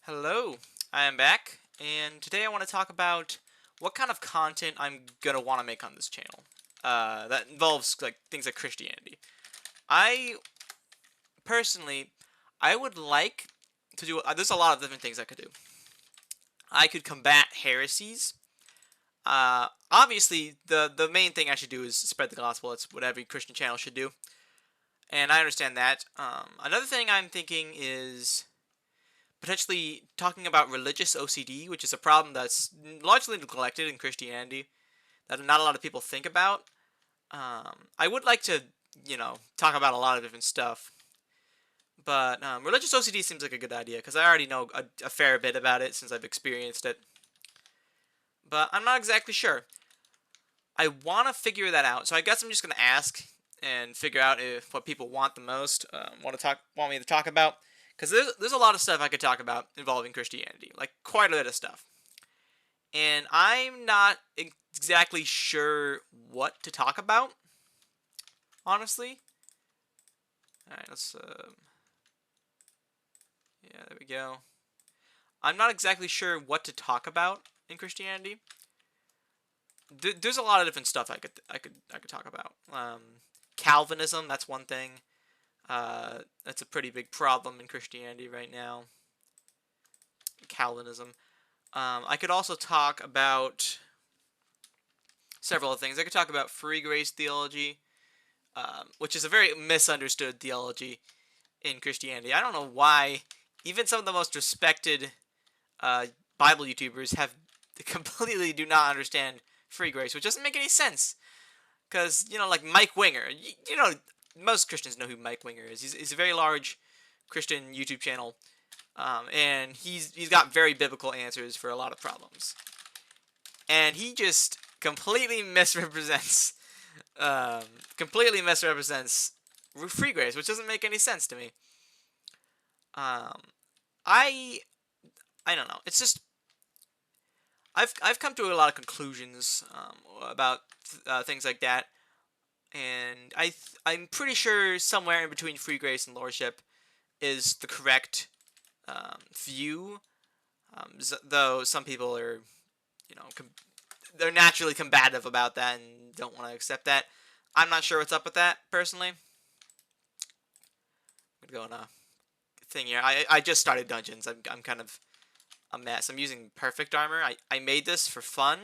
Hello, I am back, and today I want to talk about what kind of content I'm gonna want to make on this channel. That involves like things like Christianity. I personally, I would like to do. There's a lot of different things I could do. I could combat heresies. Obviously, the main thing I should do is spread the gospel. That's what every Christian channel should do, and I understand that. Another thing I'm thinking is potentially talking about religious OCD, which is a problem that's largely neglected in Christianity that not a lot of people think about. I would like to, talk about a lot of different stuff, but religious OCD seems like a good idea because I already know a fair bit about it since I've experienced it, but I'm not exactly sure. I want to figure that out, so I guess I'm just gonna ask and figure out if what people want the most, want me to talk about, because there's a lot of stuff I could talk about involving Christianity, like quite a bit of stuff. And I'm not exactly sure what to talk about, honestly. All right, yeah, there we go. I'm not exactly sure what to talk about in Christianity. There's a lot of different stuff I could talk about. Calvinism, that's one thing. That's a pretty big problem in Christianity right now. Calvinism. I could also talk about several things. I could talk about free grace theology, which is a very misunderstood theology in Christianity. I don't know why even some of the most respected uh, Bible YouTubers have completely do not understand free grace, which doesn't make any sense. Because like Mike Winger, most Christians know who Mike Winger is. He's a very large Christian YouTube channel, and he's got very biblical answers for a lot of problems. And he just um, completely misrepresents free grace, which doesn't make any sense to me. Um, I I don't know. It's just I've come to a lot of conclusions about things like that, and I'm pretty sure somewhere in between free grace and lordship is the correct view. Though some people are, they're naturally combative about that and don't want to accept that. I'm not sure what's up with that personally. I'm gonna go on a thing here. I just started dungeons. I'm kind of a mess. I'm using perfect armor. I made this for fun,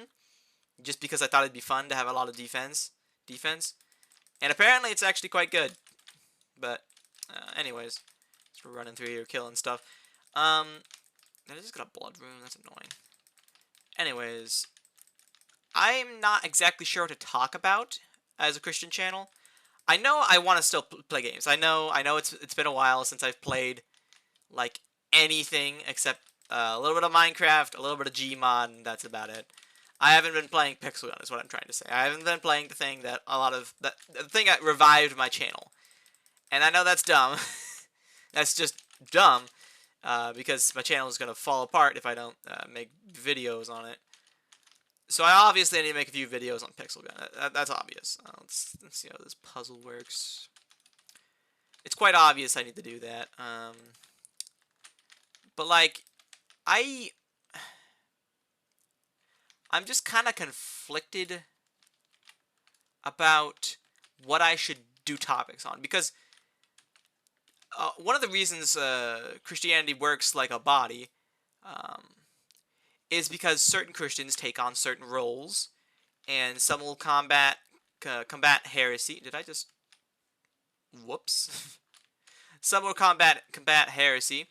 just because I thought it'd be fun to have a lot of defense, and apparently it's actually quite good. But anyways, we're running through here killing stuff. Um, I just got a blood rune. That's annoying. Anyways, I'm not exactly sure what to talk about as a Christian channel. I know I want to still play games. I know it's been a while since I've played like anything except a little bit of Minecraft, a little bit of Gmod, and that's about it. I haven't been playing Pixel Gun, is what I'm trying to say. I haven't been playing the thing that the thing that revived my channel, and I know that's dumb. That's just dumb, because my channel is gonna fall apart if I don't make videos on it. So I obviously need to make a few videos on Pixel Gun. That's obvious. Let's see how this puzzle works. It's quite obvious I need to do that. But like, I I'm just kind of conflicted about what I should do topics on, because one of the reasons Christianity works like a body um, is because certain Christians take on certain roles, and some will combat heresy. Did I just whoops? Some will combat heresy,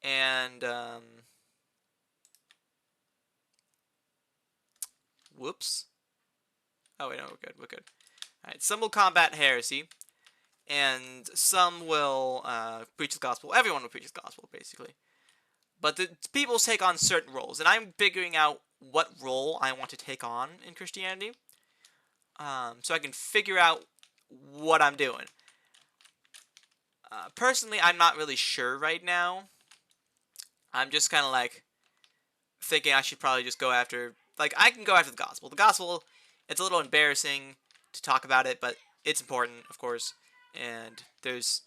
and whoops. Oh wait, no, we're good. We're good. All right, some will combat heresy, and some will preach the gospel. Everyone will preach the gospel, basically. But the people take on certain roles, and I'm figuring out what role I want to take on in Christianity, so I can figure out what I'm doing. Personally, I'm not really sure right now. I'm just kind of like thinking I should probably just go after, like, I can go after the gospel. The gospel, it's a little embarrassing to talk about it, but it's important, of course. And there's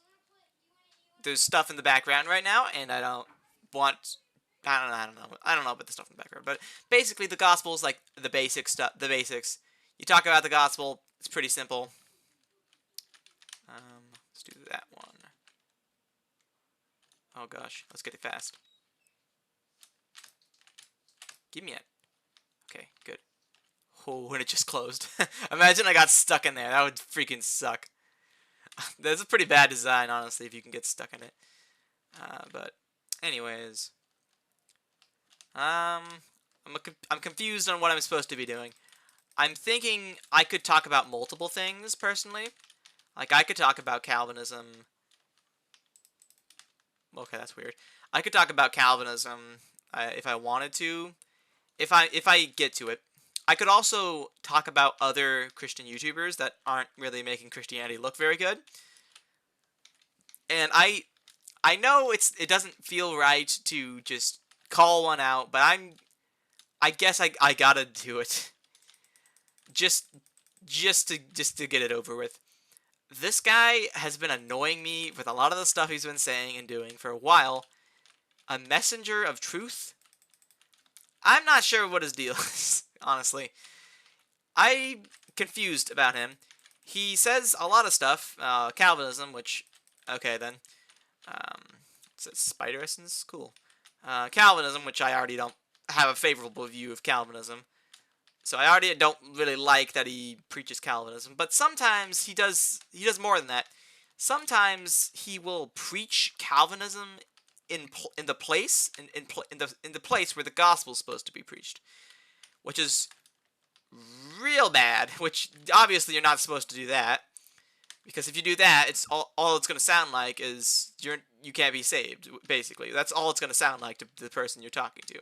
stuff in the background right now, and I don't want I don't know about the stuff in the background, but basically the gospel is like the basic stuff. The basics. You talk about the gospel. It's pretty simple. Let's do that one. Oh gosh, let's get it fast. Give me it. Okay, good. Oh, and it just closed. Imagine I got stuck in there. That would freaking suck. That's a pretty bad design, honestly, if you can get stuck in it. But, anyways, I'm confused on what I'm supposed to be doing. I'm thinking I could talk about multiple things personally. Like I could talk about Calvinism. Okay, that's weird. I could talk about Calvinism if I wanted to. If I get to it. I could also talk about other Christian YouTubers that aren't really making Christianity look very good. And I know it doesn't feel right to just call one out, but I guess I gotta do it. Just to get it over with. This guy has been annoying me with a lot of the stuff he's been saying and doing for a while. A messenger of truth? I'm not sure what his deal is, honestly. I'm confused about him. He says a lot of stuff, Calvinism, which, okay then. Is it spider essence? Cool. Calvinism, which I already don't have a favorable view of Calvinism. So I already don't really like that he preaches Calvinism. But sometimes he does more than that. Sometimes he will preach Calvinism in the place where the gospel is supposed to be preached, which is real bad. Which obviously you're not supposed to do that, because if you do that, it's all it's going to sound like is you can't be saved. Basically, that's all it's going to sound like to the person you're talking to.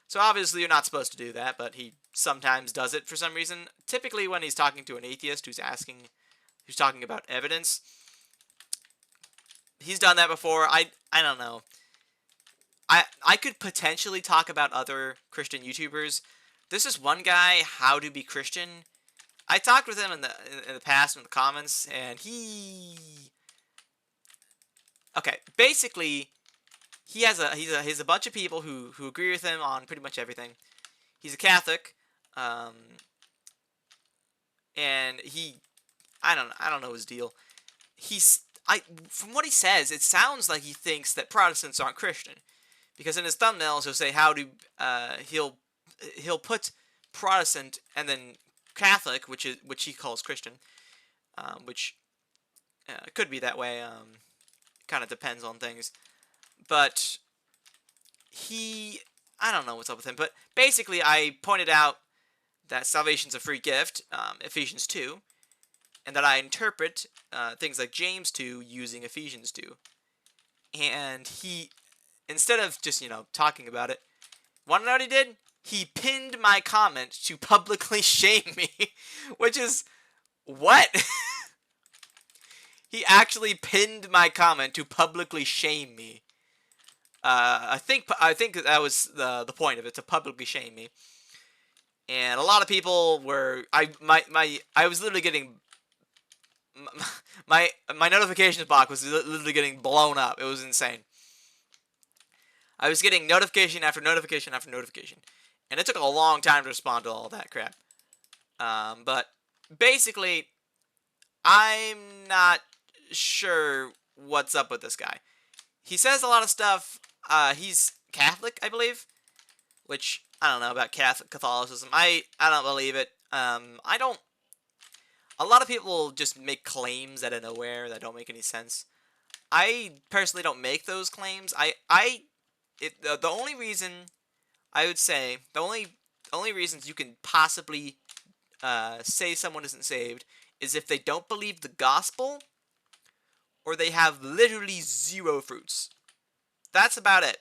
So obviously you're not supposed to do that, but he sometimes does it for some reason. Typically when he's talking to an atheist who's talking about evidence. He's done that before. I don't know. I could potentially talk about other Christian YouTubers. This is one guy, How to Be Christian. I talked with him in the past in the comments, and okay, basically he has a bunch of people who agree with him on pretty much everything. He's a Catholic, and I don't know his deal. From what he says, it sounds like he thinks that Protestants aren't Christian, because in his thumbnails he'll say he'll put Protestant and then Catholic, which he calls Christian, which could be that way. Kind of depends on things. But I don't know what's up with him, but basically I pointed out that salvation's a free gift, Ephesians 2, and that I interpret things like James 2 using Ephesians 2. And he, instead of just, talking about it, want to know what he did? He pinned my comment to publicly shame me, which is, what? He actually pinned my comment to publicly shame me. I think that was the point of it, to publicly shame me. And a lot of people were I was literally getting my notifications box was literally getting blown up. It was insane. I was getting notification after notification after notification, and it took a long time to respond to all that crap. But basically, I'm not sure what's up with this guy. He says a lot of stuff. He's Catholic, I believe, which I don't know about Catholicism. I don't believe it. I don't. A lot of people just make claims out of nowhere that don't make any sense. I personally don't make those claims. The only reason I would say the only reasons you can possibly say someone isn't saved is if they don't believe the gospel or they have literally zero fruits. That's about it.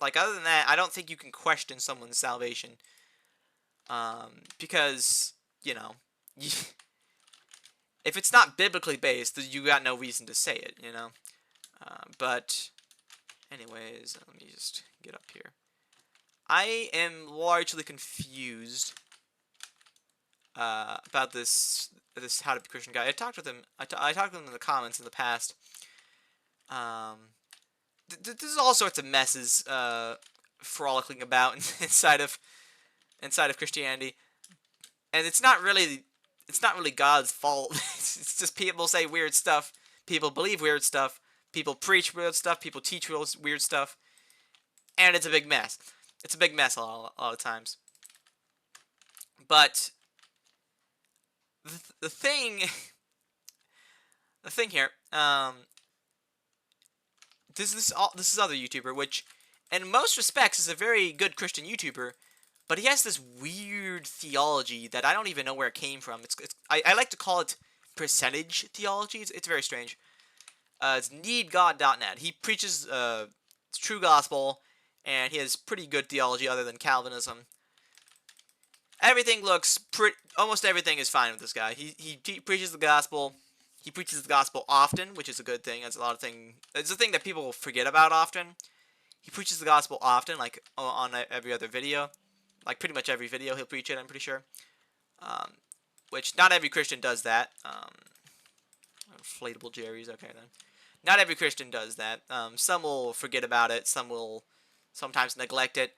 Like, other than that, I don't think you can question someone's salvation. Because, if it's not biblically based, you got no reason to say it, But, anyways, let me just get up here. I am largely confused about this How to Be Christian guy. I talked with him. I talked with him in the comments in the past. There's all sorts of messes frolicking about inside of Christianity, and it's not really God's fault. It's just people say weird stuff, people believe weird stuff, people preach weird stuff, people teach weird stuff, and it's a big mess. It's a big mess a lot of times. But the thing here, this is other YouTuber, which in most respects is a very good Christian YouTuber, but he has this weird theology that I don't even know where it came from. I like to call it percentage theology. It's very strange. It's needgod.net. He preaches true gospel, and he has pretty good theology other than Calvinism. Everything looks almost everything is fine with this guy. He preaches the gospel. He preaches the gospel often, which is a good thing. It's a thing that people forget about often. He preaches the gospel often, like on every other video. Like pretty much every video he'll preach it, I'm pretty sure. Which not every Christian does that. Inflatable Jerry's, okay then. Not every Christian does that. Some will forget about it. Some will sometimes neglect it.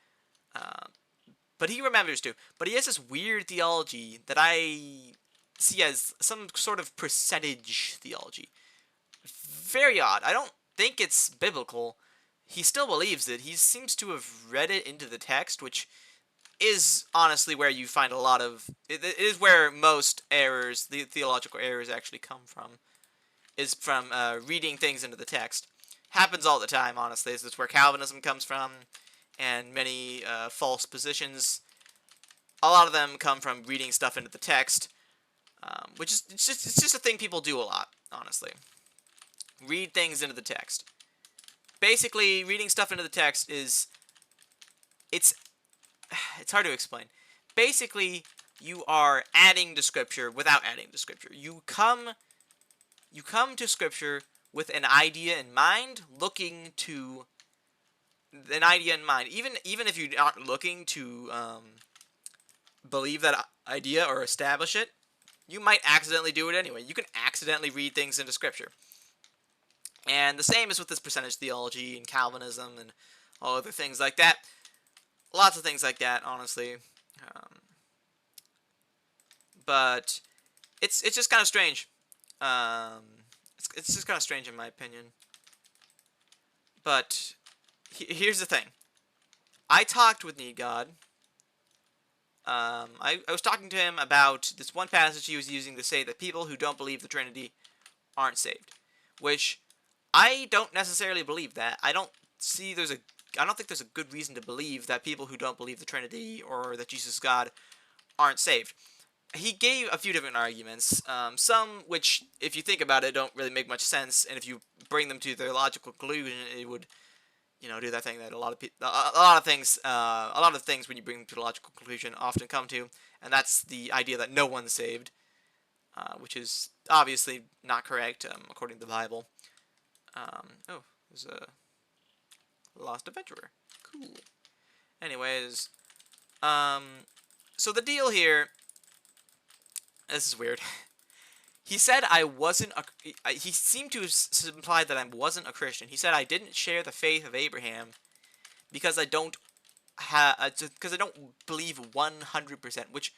But he remembers to. But he has this weird theology that I see as some sort of percentage theology. Very odd. I don't think it's biblical. He still believes it. He seems to have read it into the text, which is honestly where you find a lot of... It is where most errors, the theological errors, actually come from. Is from reading things into the text. Happens all the time, honestly. This is where Calvinism comes from, and many false positions. A lot of them come from reading stuff into the text, which is it's just a thing people do a lot, honestly. Read things into the text. Basically, reading stuff into the text is it's hard to explain. Basically, you are adding to Scripture without adding to Scripture. You come to Scripture with an idea in mind, looking to an idea in mind. Even if you're not looking to believe that idea or establish it, you might accidentally do it anyway. You can accidentally read things into Scripture. And the same is with this percentage theology and Calvinism and all other things like that. Lots of things like that, honestly. But it's just kind of strange. It's just kind of strange in my opinion. But here's the thing. I talked with Need God. I was talking to him about this one passage he was using to say that people who don't believe the Trinity aren't saved, which I don't necessarily believe that. I don't think there's a good reason to believe that people who don't believe the Trinity or that Jesus is God aren't saved. He gave a few different arguments, some which, if you think about it, don't really make much sense, and if you bring them to their logical conclusion, it would, do that thing that a lot of things when you bring them to the logical conclusion often come to, and that's the idea that no one's saved, which is obviously not correct, according to the Bible. There's a lost adventurer. Cool. Anyways, so the deal here. This is weird. He said I wasn't he seemed to imply that I wasn't a Christian. He said I didn't share the faith of Abraham because I don't believe 100%, which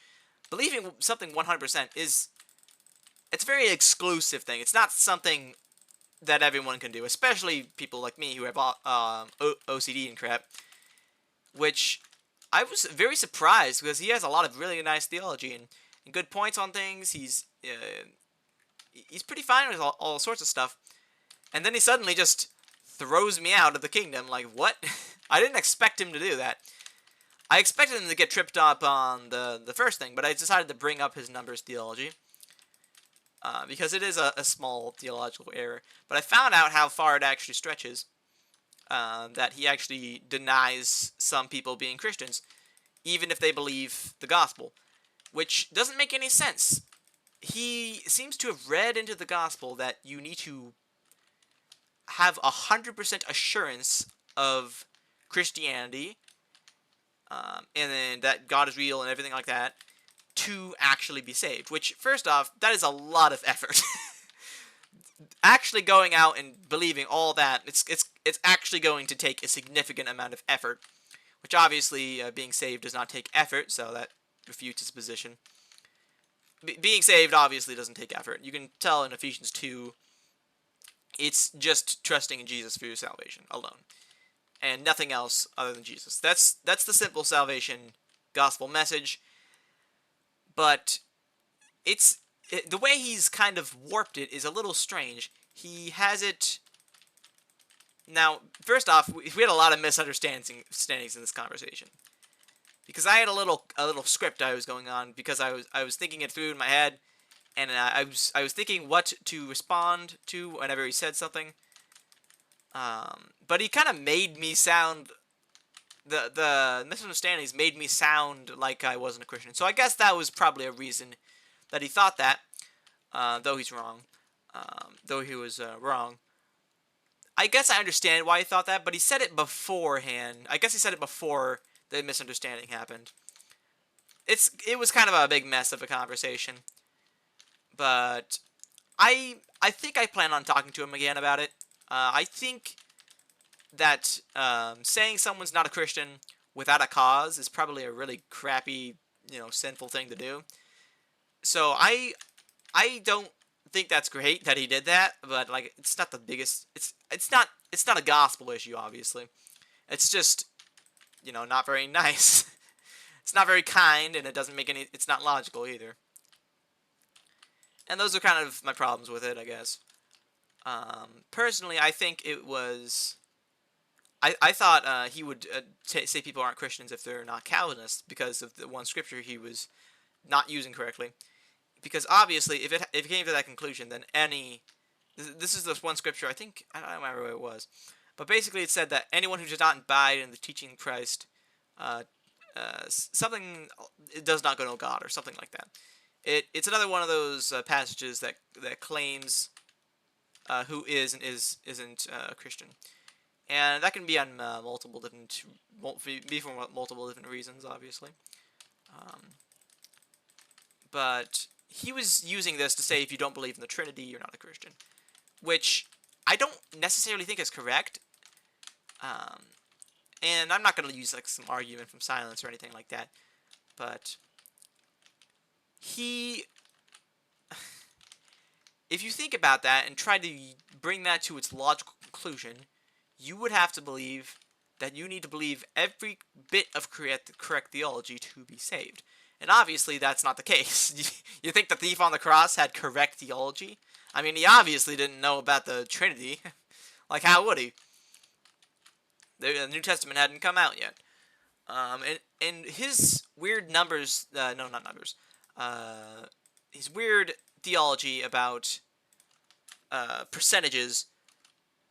believing something 100% it's a very exclusive thing. It's not something that everyone can do, especially people like me who have OCD and crap, which I was very surprised because he has a lot of really nice theology and good points on things. He's pretty fine with all sorts of stuff. And then he suddenly just throws me out of the kingdom. Like, what? I didn't expect him to do that. I expected him to get tripped up on the first thing, but I decided to bring up his numbers theology. Because it is a small theological error. But I found out how far it actually stretches. That he actually denies some people being Christians, even if they believe the gospel. Which doesn't make any sense. He seems to have read into the gospel that you need to have 100% assurance of Christianity, and then that God is real and everything like that, to actually be saved. Which, first off, that is a lot of effort. Actually going out and believing all that, it's actually going to take a significant amount of effort. which obviously being saved does not take effort, so that refutes his position. Being saved obviously doesn't take effort. You can tell in Ephesians 2, it's just trusting in Jesus for your salvation alone, and nothing else other than Jesus. That's the simple salvation gospel message, but the way he's kind of warped it is a little strange. He has it. Now, first off, we had a lot of misunderstandings in this conversation, because I had a little script I was going on, because I was thinking it through in my head, and I was thinking what to respond to whenever he said something. But he kind of made me sound, the misunderstandings made me sound like I wasn't a Christian. So I guess that was probably a reason that he thought that, though he's wrong, though he was wrong. I guess I understand why he thought that, but he said it beforehand. I guess he said it before the misunderstanding happened. It was kind of a big mess of a conversation, but I think I plan on talking to him again about it. I think that saying someone's not a Christian without a cause is probably a really crappy, sinful thing to do. So I don't think that's great that he did that, but like, it's not the biggest. It's not a gospel issue, obviously. It's just, not very nice. It's not very kind, and it doesn't make any. It's not logical either. And those are kind of my problems with it, I guess. Personally, I think it was. I thought he would say people aren't Christians if they're not Calvinists, because of the one scripture he was not using correctly. Because obviously, if it came to that conclusion, then this is this one scripture, I think, I don't remember what it was, but basically it said that anyone who does not abide in the teaching of Christ, something, it does not go to God, or something like that. It's another one of those passages that claims who is and isn't a Christian, and that can be on multiple different reasons, obviously. But he was using this to say if you don't believe in the Trinity, you're not a Christian, which I don't necessarily think is correct. And I'm not going to use like some argument from silence or anything like that, but if you think about that and try to bring that to its logical conclusion, you would have to believe that you need to believe every bit of correct theology to be saved. And obviously that's not the case. You think the thief on the cross had correct theology? I mean, he obviously didn't know about the Trinity. Like, how would he? The New Testament hadn't come out yet. And his weird numbers, no, not numbers, his weird theology about percentages,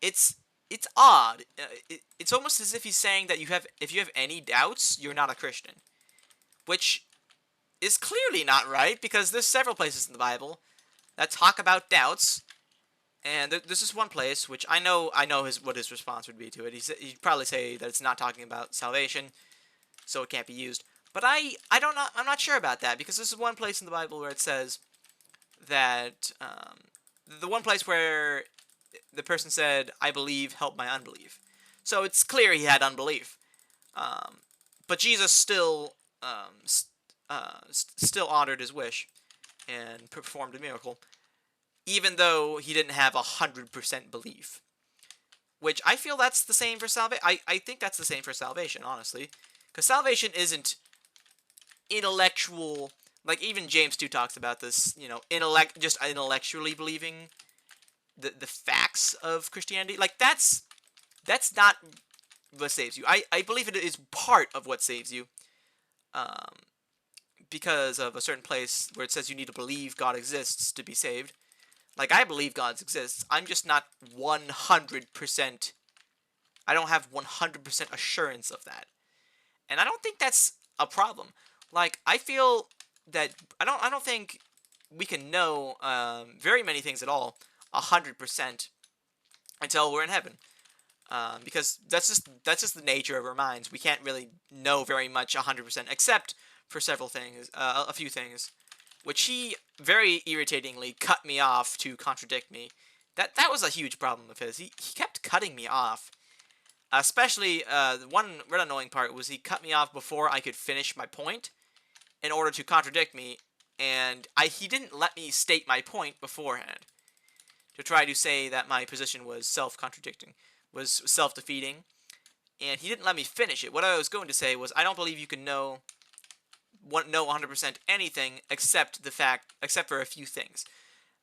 it's odd. It's almost as if he's saying that if you have any doubts, you're not a Christian, which is clearly not right, because there's several places in the Bible that talk about doubts, and this is one place which I know what his response would be to it. He'd probably say that it's not talking about salvation, so it can't be used. But I don't know. I'm not sure about that, because this is one place in the Bible where it says that the one place where the person said, "I believe, help my unbelief." So it's clear he had unbelief, but Jesus still honored his wish and performed a miracle, even though he didn't have 100% belief. Which I feel that's the same for salvation. I think that's the same for salvation, honestly, because salvation isn't intellectual. Like, even James 2 talks about this, just intellectually believing the facts of Christianity. Like, that's not what saves you. I believe it is part of what saves you, because of a certain place where it says you need to believe God exists to be saved. Like, I believe God exists. I'm just not 100%. I don't have 100% assurance of that, and I don't think that's a problem. Like, I feel that I don't think we can know very many things at all 100% until we're in heaven, because that's just the nature of our minds. We can't really know very much 100%, except for several things, a few things, which he very irritatingly cut me off to contradict me. That was a huge problem of his. He kept cutting me off. Especially, the one real annoying part was he cut me off before I could finish my point in order to contradict me, and he didn't let me state my point beforehand to try to say that my position was self-contradicting, was self-defeating, and he didn't let me finish it. What I was going to say was, I don't believe you can know 100% anything except for a few things.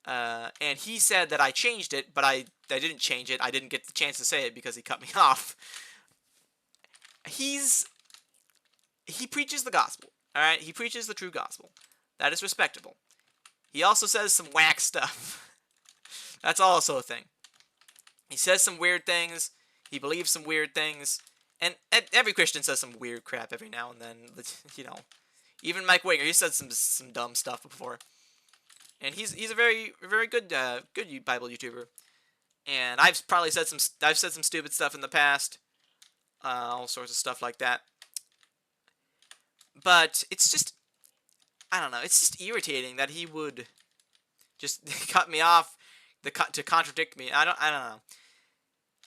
And he said that I changed it, but I didn't change it. I didn't get the chance to say it because he cut me off. He preaches the gospel. All right, he preaches the true gospel. That is respectable. He also says some whack stuff. That's also a thing. He says some weird things. He believes some weird things. And every Christian says some weird crap every now and then. You know, even Mike Winger, he said some dumb stuff before. And he's a very good Bible YouTuber. And I've said some stupid stuff in the past, all sorts of stuff like that. But it's just, I don't know. It's just irritating that he would just cut me off to contradict me. I don't know.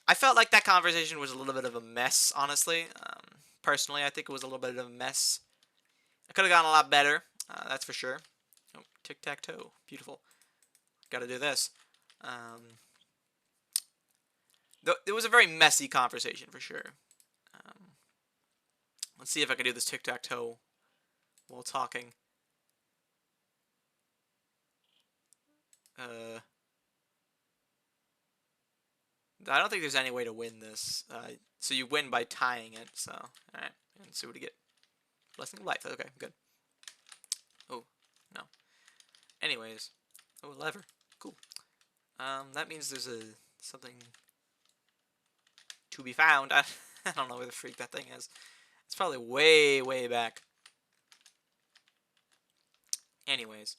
I felt like that conversation was a little bit of a mess, honestly. Personally, I think it was a little bit of a mess. It could have gone a lot better, that's for sure. Oh, tic-tac-toe. Beautiful. Gotta do this. It was a very messy conversation, for sure. Let's see if I can do this tic-tac-toe while talking. I don't think there's any way to win this. So you win by tying it, so... Alright, and see what we get. Blessing of life. Okay, good. Oh, no. Anyways. Oh, lever. Cool. That means there's something to be found. I don't know where the freak that thing is. It's probably way, way back. Anyways.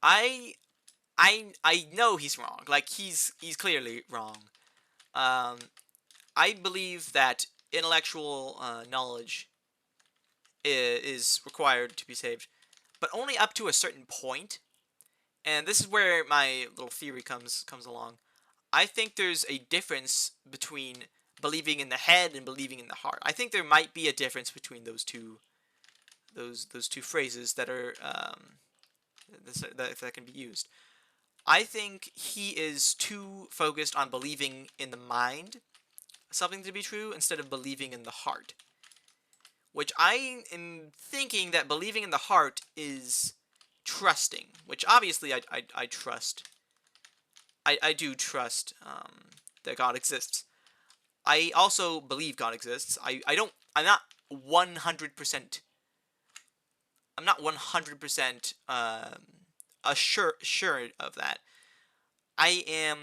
I know he's wrong. Like, he's clearly wrong. I believe that intellectual knowledge is required to be saved, but only up to a certain point. And this is where my little theory comes along. I think there's a difference between believing in the head and believing in the heart. I think there might be a difference between those two phrases that are that can be used. I think he is too focused on believing in the mind something to be true instead of believing in the heart. Which I am thinking that believing in the heart is trusting, which obviously I trust. I do trust that God exists. I also believe God exists. I'm not 100%. I'm not 100% sure of that. I am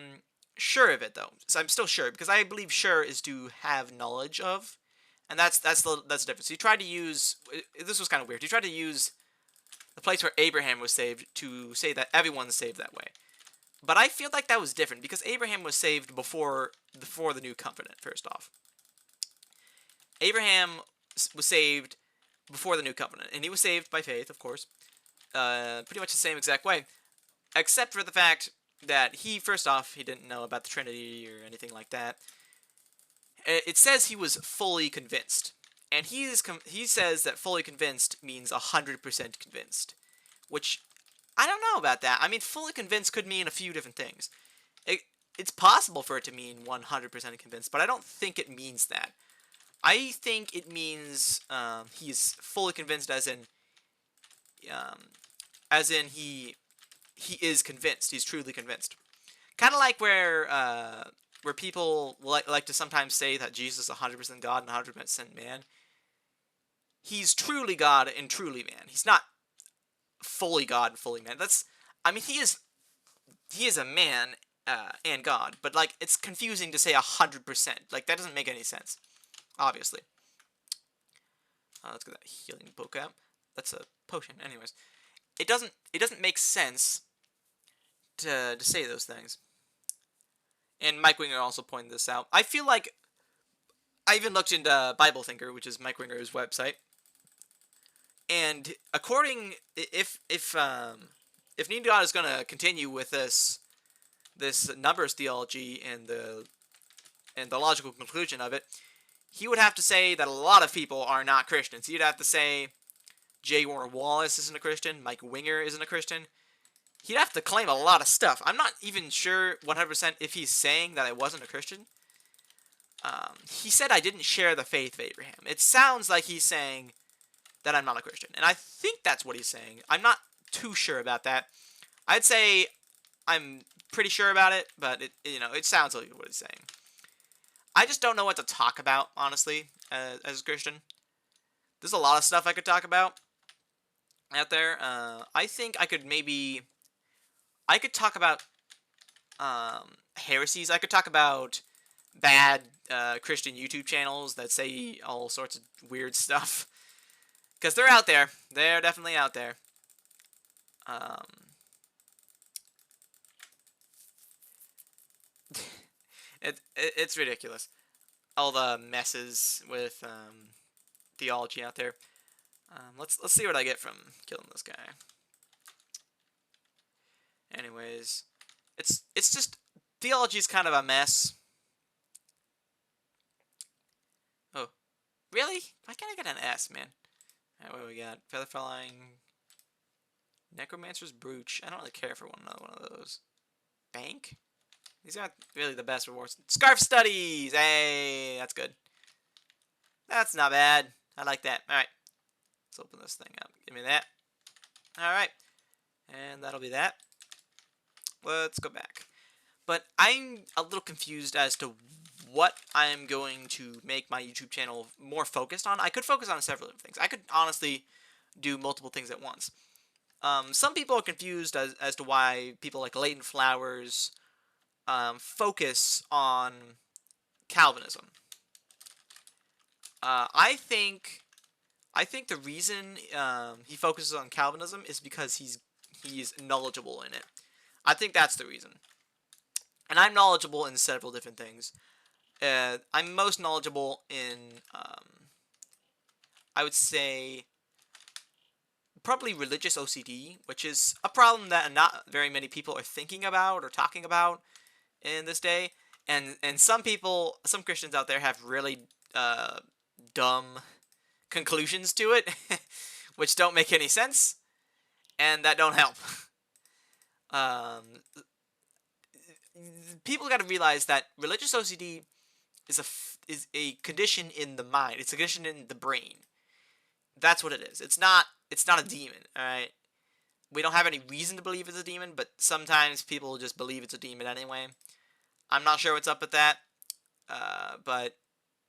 sure of it though. So I'm still sure because I believe sure is to have knowledge of, and that's the difference. He tried to use this was kind of weird. He tried to use the place where Abraham was saved to say that everyone's saved that way. But I feel like that was different because Abraham was saved before the new covenant. First off, Abraham was saved before the new covenant, and he was saved by faith, of course, pretty much the same exact way, except for the fact that first off, he didn't know about the Trinity or anything like that. It says he was fully convinced, and he says that fully convinced means 100% convinced, which I don't know about that. I mean, fully convinced could mean a few different things. It's possible for it to mean 100% convinced, but I don't think it means that. I think it means he's fully convinced, as in he is convinced. He's truly convinced. Kind of like where people like to sometimes say that Jesus is 100% God and 100% man. He's truly God and truly man. He's not fully God and fully man. He is a man and God, but like it's confusing to say 100%. Like that doesn't make any sense. Obviously. Let's get that healing book out. That's a potion. Anyways, it doesn't make sense to say those things. And Mike Winger also pointed this out. I feel like I even looked into Bible Thinker, which is Mike Winger's website. And according if Need God is going to continue with this numbers theology and the and the logical conclusion of it, he would have to say that a lot of people are not Christians. He'd have to say J. Warner Wallace isn't a Christian, Mike Winger isn't a Christian. He'd have to claim a lot of stuff. I'm not even sure 100% if he's saying that I wasn't a Christian. He said I didn't share the faith of Abraham. It sounds like he's saying that I'm not a Christian, and I think that's what he's saying. I'm not too sure about that. I'd say I'm pretty sure about it, but it sounds like what he's saying. I just don't know what to talk about, honestly, as a Christian. There's a lot of stuff I could talk about out there. I think I could talk about heresies. I could talk about bad Christian YouTube channels that say all sorts of weird stuff. Because they're out there. They're definitely out there. It's ridiculous. All the messes with theology out there. Let's see what I get from killing this guy. Anyways, it's just theology's kind of a mess. Oh, really? Why can't I get an S, man? Alright, what do we got? Feather Falling, Necromancer's Brooch. I don't really care for another one of those. Bank? These aren't really the best rewards. Scarf Studies! Hey, that's good. That's not bad. I like that. Alright. Let's open this thing up. Give me that. Alright. And that'll be that. Let's go back. But I'm a little confused as to what I'm going to make my YouTube channel more focused on. I could focus on several different things. I could honestly do multiple things at once. Some people are confused as to why people like Leighton Flowers focus on Calvinism. I think the reason he focuses on Calvinism is because he's knowledgeable in it. I think that's the reason. And I'm knowledgeable in several different things. I'm most knowledgeable in, I would say, probably religious OCD, which is a problem that not very many people are thinking about or talking about in this day. And some Christians out there have really dumb conclusions to it, which don't make any sense, and that don't help. People got to realize that religious OCD is a condition in the mind. It's a condition in the brain. That's what it is. It's not a demon. All right. We don't have any reason to believe it's a demon, but sometimes people just believe it's a demon anyway. I'm not sure what's up with that, but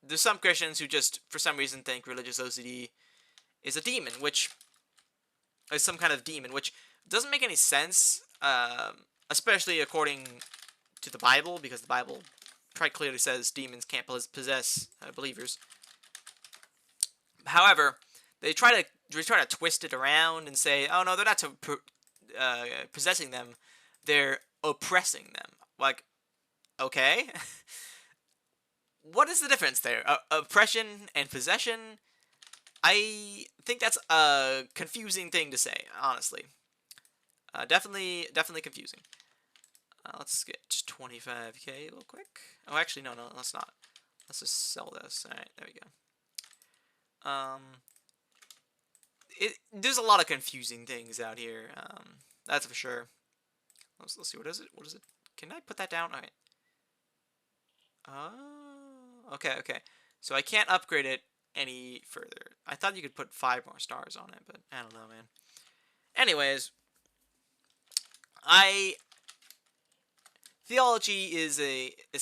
there's some Christians who just, for some reason, think religious OCD is a demon, which is some kind of demon, which doesn't make any sense, especially according to the Bible, because the Bible quite clearly says demons can't possess believers. However, they try to twist it around and say, oh no, they're not possessing them, they're oppressing them. Like, okay, what is the difference there? Oppression and possession? I think that's a confusing thing to say, honestly. Definitely confusing. Let's get 25k real quick. Oh, actually, no, let's not. Let's just sell this. All right, there we go. There's a lot of confusing things out here. That's for sure. Let's see. What is it? What is it? Can I put that down? All right. Oh, okay. So I can't upgrade it any further. I thought you could put 5 more stars on it, but I don't know, man. Anyways, theology is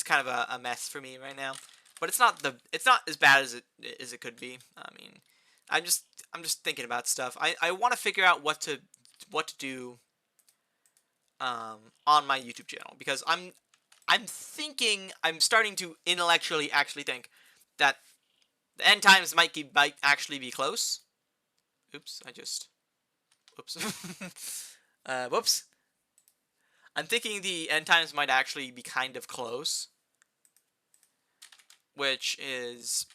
kind of a mess for me right now, but it's not as bad as it could be. I mean, I'm just thinking about stuff. I want to figure out what to do on my YouTube channel, because I'm starting to intellectually actually think that the end times might actually be close. Oops, whoops. I'm thinking the end times might actually be kind of close, which is,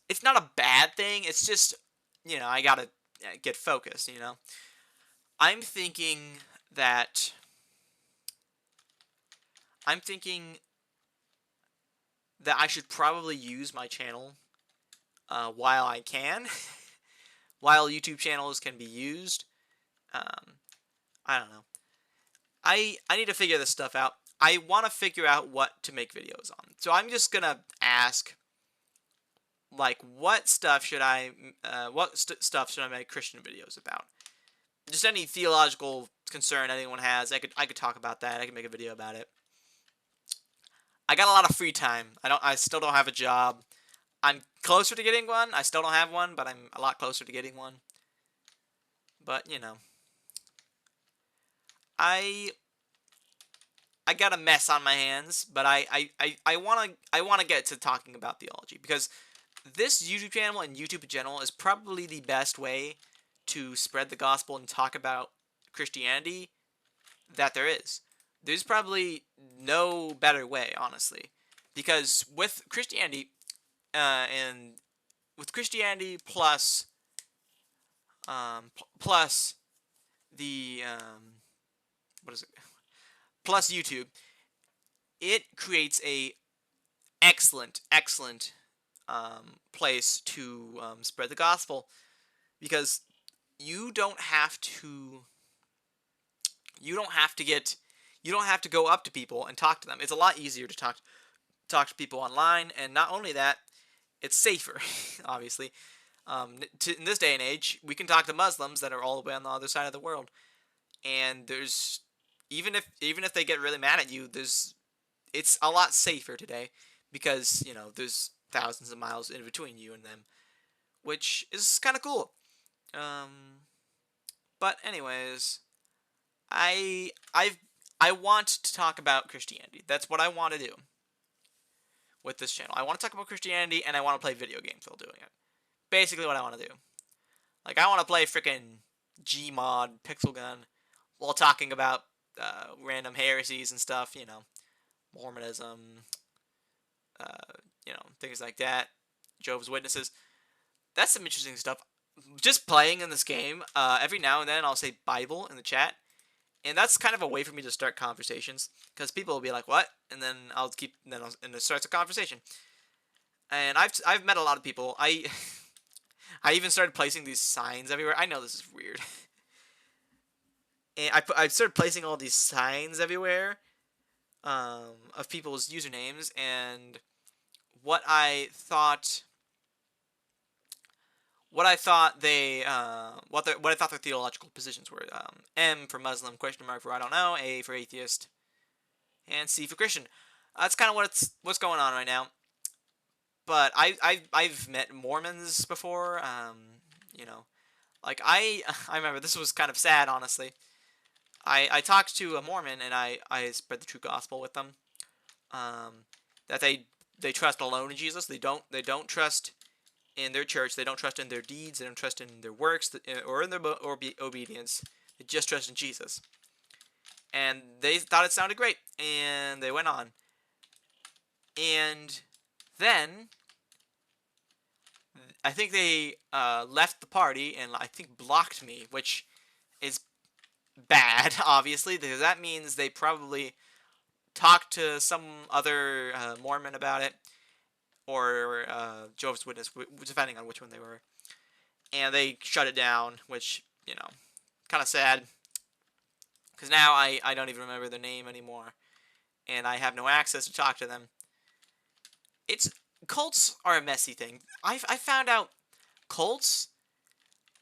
it's not a bad thing. It's just, I gotta get focused, I'm thinking that I should probably use my channel while I can, while YouTube channels can be used. Um, I don't know. I need to figure this stuff out. I want to figure out what to make videos on. So I'm just gonna ask, like, what stuff should I stuff should I make Christian videos about? Just any theological concern anyone has, I could talk about that. I could make a video about it. I got a lot of free time. I still don't have a job. I'm closer to getting one. I still don't have one, but I'm a lot closer to getting one. But, you know, I I got a mess on my hands, but I wanna get to talking about theology, because this YouTube channel and YouTube in general is probably the best way to spread the gospel and talk about Christianity that there is. There's probably no better way, honestly, because with Christianity, and with Christianity plus plus the what is it? Plus YouTube, it creates a excellent place to spread the gospel, because you don't have to you don't have to get you don't have to go up to people and talk to them. It's a lot easier to talk to people online, and not only that, it's safer. Obviously, in this day and age, we can talk to Muslims that are all the way on the other side of the world, and there's even if they get really mad at you, it's a lot safer today, because there's thousands of miles in between you and them, which is kind of cool. Um, but anyways, I I I want to talk about Christianity. That's what I want to do with this channel. I want to talk about Christianity, and I want to play video games while doing it. Basically, what I want to do. Like, I want to play freaking Gmod Pixel Gun while talking about random heresies and stuff. Mormonism, things like that. Jehovah's Witnesses. That's some interesting stuff. Just playing in this game, every now and then I'll say Bible in the chat, and that's kind of a way for me to start conversations, because people will be like, "What?" and then and it starts a conversation. And I've met a lot of people. I even started placing these signs everywhere. I know this is weird, and I started placing all these signs everywhere, of people's usernames, and what I thought what I thought their theological positions were. M for Muslim, question mark for I don't know, A for atheist, and C for Christian. That's kind of what's going on right now. But I've met Mormons before. Like I remember, this was kind of sad, honestly. I talked to a Mormon, and I spread the true gospel with them. That they trust alone in Jesus. They don't trust in their church. They don't trust in their deeds. They don't trust in their works or in their obedience. They just trust in Jesus. And they thought it sounded great, and they went on. And then I think they left the party and I think blocked me, which is bad, obviously, because that means they probably talked to some other Mormon about it, or Jehovah's Witness, depending on which one they were, and they shut it down, which, kind of sad, because now I don't even remember their name anymore, and I have no access to talk to them. Cults are a messy thing. I found out cults,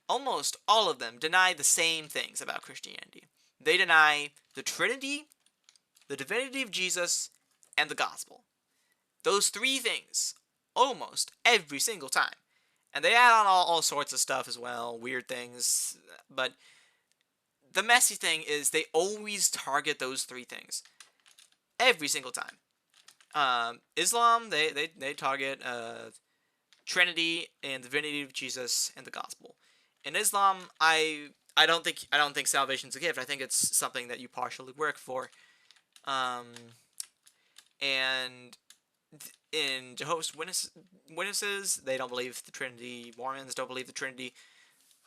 almost all of them, deny the same things about Christianity. They deny the Trinity, the divinity of Jesus, and the gospel. Those three things, almost every single time. And they add on all sorts of stuff as well, weird things. But the messy thing is they always target those three things. Every single time. Islam, they target Trinity and the divinity of Jesus and the gospel. In Islam, I don't think salvation's a gift. I think it's something that you partially work for. And in Jehovah's Witnesses, they don't believe the Trinity. Mormons don't believe the Trinity.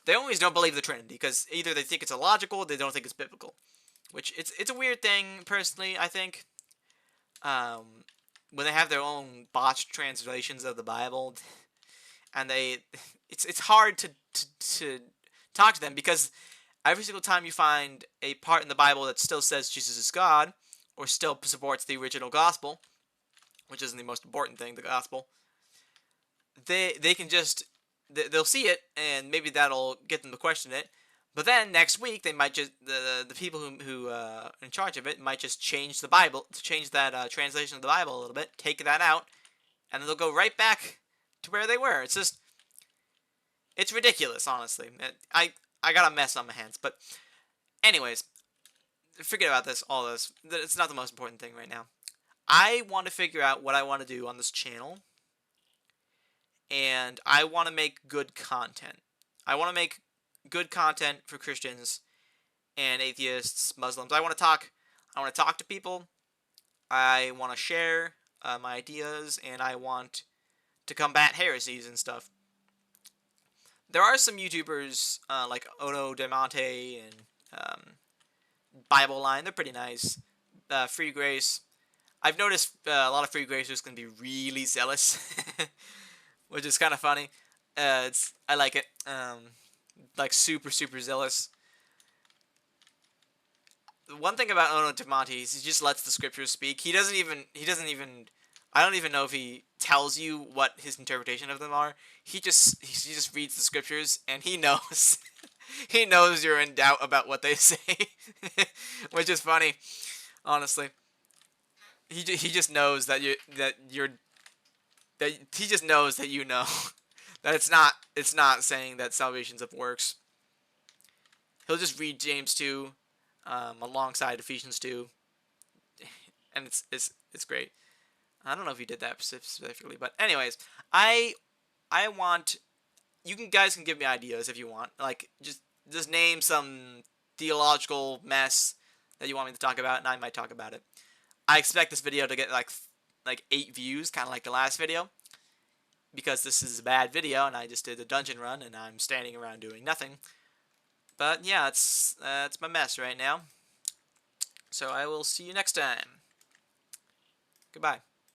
They always don't believe the Trinity, because either they think it's illogical, or they don't think it's biblical. Which, it's a weird thing, personally, I think. When they have their own botched translations of the Bible, and it's hard to talk to them because every single time you find a part in the Bible that still says Jesus is God, or still supports the original gospel, which isn't the most important thing, the gospel, they can just they'll see it and maybe that'll get them to question it. But then next week they might just the people who are in charge of it might just change the Bible, change that translation of the Bible a little bit, take that out, and they'll go right back to where they were. It's just it's ridiculous, honestly. I got a mess on my hands, but anyways, forget about this. All this. It's not the most important thing right now. I want to figure out what I want to do on this channel, and I want to make good content. I want to make good content for Christians and atheists, Muslims. I want to talk. I want to talk to people. I want to share my ideas, and I want to combat heresies and stuff. There are some YouTubers like Ono Demonte and Bible Line. They're pretty nice. Free Grace. I've noticed a lot of Free Gracers can be really zealous, which is kind of funny. I like it. Like super zealous. The one thing about Ono Demonte is he just lets the scriptures speak. He doesn't even. I don't even know if he tells you what his interpretation of them are. He just reads the scriptures and he knows. He knows you're in doubt about what they say, which is funny, honestly. He just knows that he just knows that you know that it's not saying that salvation's of works. He'll just read James 2 alongside Ephesians 2, and it's great. I don't know if he did that specifically, but anyways, I want you guys can give me ideas if you want. Like just name some theological mess that you want me to talk about, and I might talk about it. I expect this video to get like 8 views, kind of like the last video, because this is a bad video and I just did a dungeon run and I'm standing around doing nothing. But yeah, it's my mess right now. So I will see you next time. Goodbye.